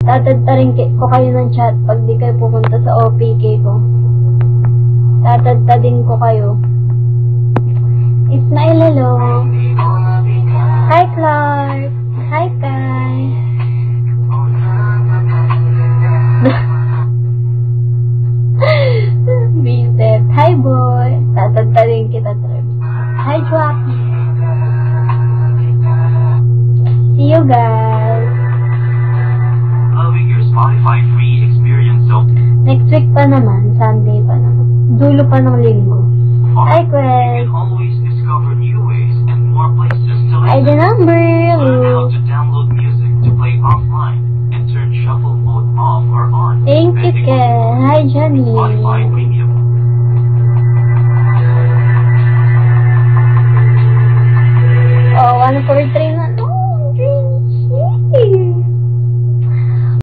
Tatadtarin ko kayo ng chat pag di kayo pupunta sa OPK ko. Tatadtadin ko kayo. Ismail, hello. Hi, Clark. Hi, Kai. Vincent. Hi, boy. Tatadtarin kita, Trev. Hi, Joaquin. See you, guys. Loving your Spotify free experience so Next week pa naman. Sunday pa naman. Dulo pa ng linggo. far. Hi, You Quest. can always discover new ways and more places to Hi, the listen. number. Learn how to download music to play offline and turn shuffle mode off or on. Thank you, depending Ken. on Hi, your Johnny. Spotify Premium. Oh, 1 for 3.